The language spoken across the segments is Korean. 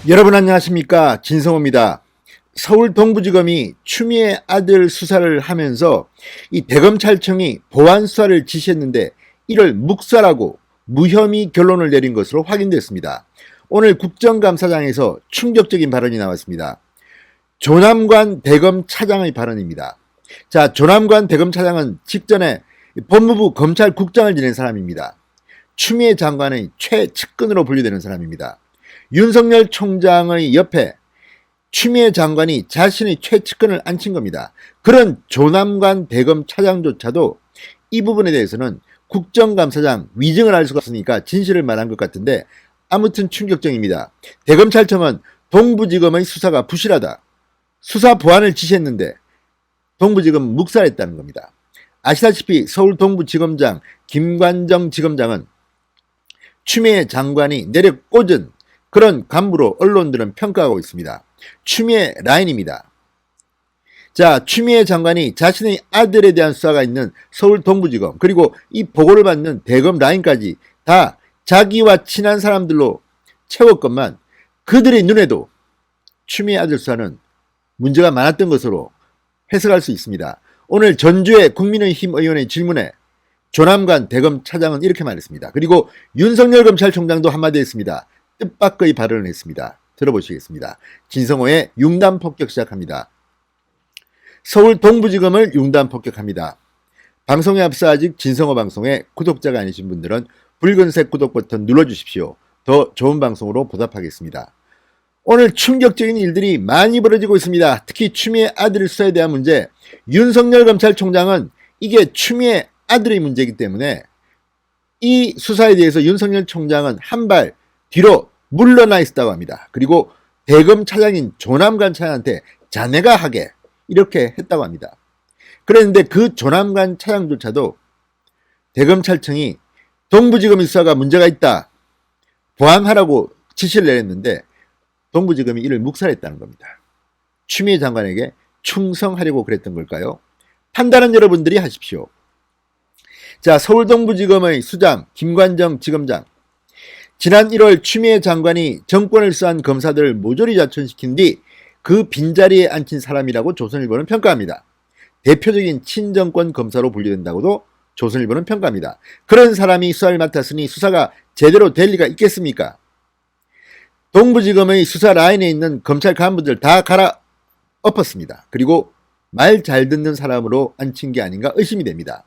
여러분 안녕하십니까, 진성호입니다. 서울 동부지검이 추미애 아들 수사를 하면서 이 대검찰청이 보안 수사를 지시했는데 이를 묵살하고 무혐의 결론을 내린 것으로 확인됐습니다. 오늘 국정감사장에서 충격적인 발언이 나왔습니다. 조남관 대검차장의 발언입니다. 자, 조남관 대검차장은 직전에 법무부 검찰국장을 지낸 사람입니다. 추미애 장관의 최측근으로 분류되는 사람입니다. 윤석열 총장의 옆에 추미애 장관이 자신의 최측근을 앉힌 겁니다. 그런 조남관 대검차장조차도 이 부분에 대해서는 국정감사장 위증을 할 수가 없으니까 진실을 말한 것 같은데 아무튼 충격적입니다. 대검찰청은 동부지검의 수사가 부실하다, 수사 보완을 지시했는데 동부지검 묵살했다는 겁니다. 아시다시피 서울 동부지검장 김관정 지검장은 추미애 장관이 내력 꽂은 그런 간부로 언론들은 평가하고 있습니다. 추미애 라인입니다. 자, 추미애 장관이 자신의 아들에 대한 수사가 있는 서울 동부지검 그리고 이 보고를 받는 대검 라인까지 다 자기와 친한 사람들로 채웠건만 그들의 눈에도 추미애 아들 수사는 문제가 많았던 것으로 해석할 수 있습니다. 오늘 전주의 국민의힘 의원의 질문에 조남관 대검차장은 이렇게 말했습니다. 그리고 윤석열 검찰총장도 한마디 했습니다. 뜻밖의 발언을 했습니다. 들어보시겠습니다. 진성호의 융단 폭격 시작합니다. 서울 동부지검을 융단 폭격합니다. 방송에 앞서 아직 진성호 방송에 구독자가 아니신 분들은 붉은색 구독 버튼 눌러주십시오. 더 좋은 방송으로 보답하겠습니다. 오늘 충격적인 일들이 많이 벌어지고 있습니다. 특히 추미애 아들 수사에 대한 문제. 윤석열 검찰총장은 이게 추미애 아들의 문제이기 때문에 이 수사에 대해서 윤석열 총장은 한 발 뒤로 물러나 있었다고 합니다. 그리고 대검 차장인 조남관 차장한테 자네가 하게 이렇게 했다고 합니다. 그랬는데 그 조남관 차장조차도 대검찰청이 동부지검 수사가 문제가 있다, 보완하라고 지시를 내렸는데 동부지검이 이를 묵살했다는 겁니다. 추미애 장관에게 충성하려고 그랬던 걸까요? 판단은 여러분들이 하십시오. 자, 서울 동부지검의 수장 김관정 지검장, 지난 1월 추미애 장관이 정권을 수사한 검사들을 모조리 자천시킨 뒤 그 빈자리에 앉힌 사람이라고 조선일보는 평가합니다. 대표적인 친정권 검사로 분류된다고도 조선일보는 평가합니다. 그런 사람이 수사를 맡았으니 수사가 제대로 될 리가 있겠습니까? 동부지검의 수사 라인에 있는 검찰 간부들 다 갈아엎었습니다. 그리고 말 잘 듣는 사람으로 앉힌 게 아닌가 의심이 됩니다.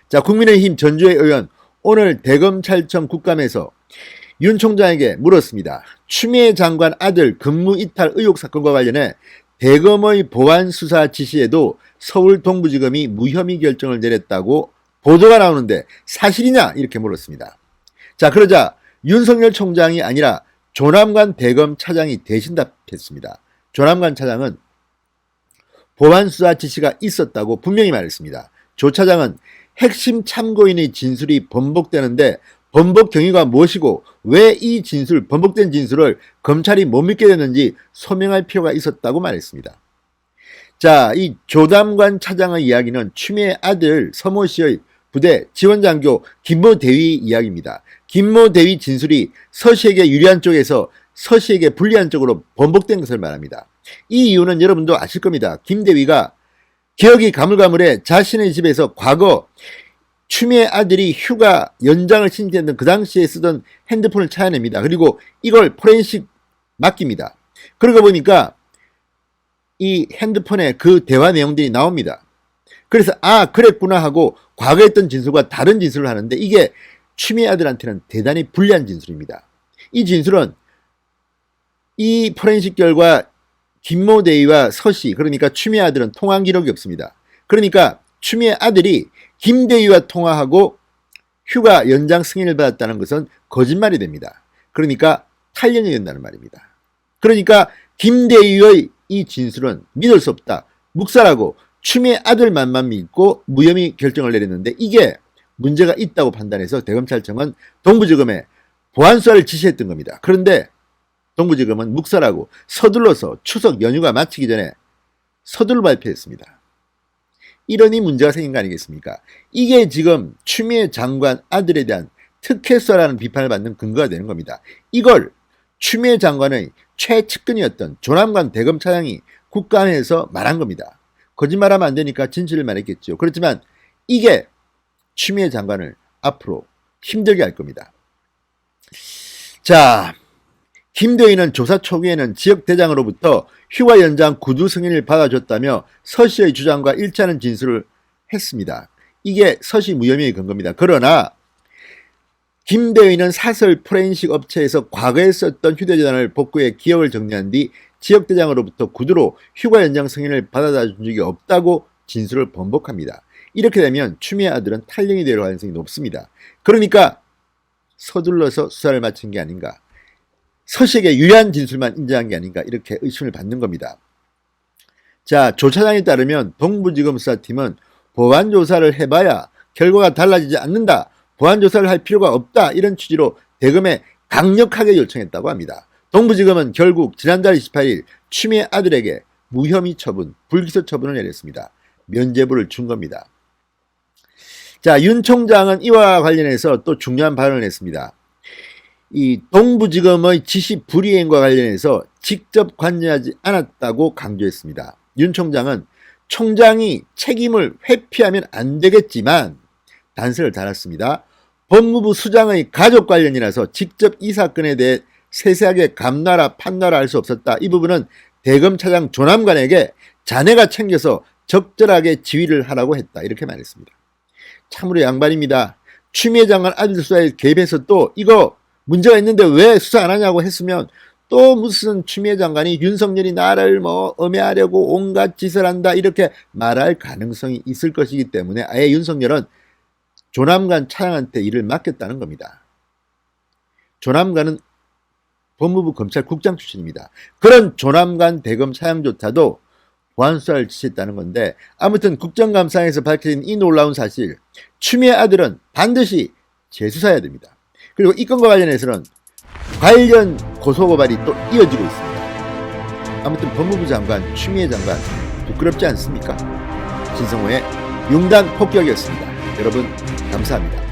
자, 국민의힘 전주의 의원 오늘 대검찰청 국감에서 윤 총장에게 물었습니다. 추미애 장관 아들 근무 이탈 의혹 사건과 관련해 대검의 보안 수사 지시에도 서울 동부지검이 무혐의 결정을 내렸다고 보도가 나오는데 사실이냐? 이렇게 물었습니다. 자, 그러자 윤석열 총장이 아니라 조남관 대검 차장이 대신 답했습니다. 조남관 차장은 보안 수사 지시가 있었다고 분명히 말했습니다. 조 차장은 핵심 참고인의 진술이 번복되는데 번복 경위가 무엇이고 왜 이 진술, 번복된 진술을 검찰이 못 믿게 됐는지 소명할 필요가 있었다고 말했습니다. 자, 이 조남관 차장의 이야기는 추미애 아들 서모 씨의 부대 지원장교 김모 대위 이야기입니다. 김모 대위 진술이 서 씨에게 유리한 쪽에서 서 씨에게 불리한 쪽으로 번복된 것을 말합니다. 이 이유는 여러분도 아실 겁니다. 김 대위가 기억이 가물가물해 자신의 집에서 과거 추미애 아들이 휴가 연장을 신청했던 그 당시에 쓰던 핸드폰을 찾아냅니다. 그리고 이걸 포렌식 맡깁니다. 그러고 보니까 이 핸드폰에 그 대화 내용들이 나옵니다. 그래서 그랬구나 하고 과거에 했던 진술과 다른 진술을 하는데 이게 추미애 아들한테는 대단히 불리한 진술입니다. 이 진술은 이 포렌식 결과 김모 대위와 서씨, 그러니까 추미애 아들은 통화 기록이 없습니다. 그러니까 추미애 아들이 김 대위와 통화하고 휴가 연장 승인을 받았다는 것은 거짓말이 됩니다. 그러니까 탈연이 된다는 말입니다. 그러니까 김 대위의 이 진술은 믿을 수 없다, 묵살하고 추미애 아들만만 믿고 무혐의 결정을 내렸는데 이게 문제가 있다고 판단해서 대검찰청은 동부지검에 보안 수사를 지시했던 겁니다. 그런데 동부지검은 묵살하고 서둘러서 추석 연휴가 마치기 전에 서둘러 발표했습니다. 이러니 문제가 생긴 거 아니겠습니까? 이게 지금 추미애 장관 아들에 대한 특혜 수사라는 비판을 받는 근거가 되는 겁니다. 이걸 추미애 장관의 최측근이었던 조남관 대검차장이 국감에서 말한 겁니다. 거짓말하면 안 되니까 진실을 말했겠죠. 그렇지만 이게 추미애 장관을 앞으로 힘들게 할 겁니다. 자, 김대희는 조사 초기에는 지역대장으로부터 휴가 연장 구두 승인을 받아줬다며 서씨의 주장과 일치하는 진술을 했습니다. 이게 서씨 무혐의의 근거입니다. 그러나 김대희는 사설 포렌식 업체에서 과거에 썼던 휴대전화를 복구해 기억을 정리한 뒤 지역대장으로부터 구두로 휴가 연장 승인을 받아다 준 적이 없다고 진술을 번복합니다. 이렇게 되면 추미애 아들은 탈령이 될 가능성이 높습니다. 그러니까 서둘러서 수사를 마친 게 아닌가, 서씨에게 유리한 진술만 인정한 게 아닌가, 이렇게 의심을 받는 겁니다. 자, 조 차장에 따르면 동부지검 수사팀은 보완 조사를 해봐야 결과가 달라지지 않는다, 보완 조사를 할 필요가 없다, 이런 취지로 대검에 강력하게 요청했다고 합니다. 동부지검은 결국 지난달 28일 추미애 아들에게 무혐의 처분, 불기소 처분을 내렸습니다. 면죄부를 준 겁니다. 자, 윤 총장은 이와 관련해서 또 중요한 발언을 했습니다. 이 동부지검의 지시 불이행과 관련해서 직접 관여하지 않았다고 강조했습니다. 윤 총장은 총장이 책임을 회피하면 안 되겠지만 단서를 달았습니다. 법무부 수장의 가족 관련이라서 직접 이 사건에 대해 세세하게 감나라 판나라 할 수 없었다. 이 부분은 대검차장 조남관에게 자네가 챙겨서 적절하게 지휘를 하라고 했다. 이렇게 말했습니다. 참으로 양반입니다. 추미애 장관 아들 수사에 개입해서 또 이거 문제가 있는데 왜 수사 안 하냐고 했으면 또 무슨 추미애 장관이 윤석열이 나를 엄해하려고 온갖 짓을 한다 이렇게 말할 가능성이 있을 것이기 때문에 아예 윤석열은 조남관 차장한테 일을 맡겼다는 겁니다. 조남관은 법무부 검찰국장 출신입니다. 그런 조남관 대검 차장조차도 보안수사를 지시했다는 건데, 아무튼 국정감사에서 밝혀진 이 놀라운 사실, 추미애 아들은 반드시 재수사해야 됩니다. 그리고 이 건과 관련해서는 관련 고소고발이 또 이어지고 있습니다. 아무튼 법무부 장관 추미애 장관 부끄럽지 않습니까? 진성호의 융단 폭격이었습니다. 여러분 감사합니다.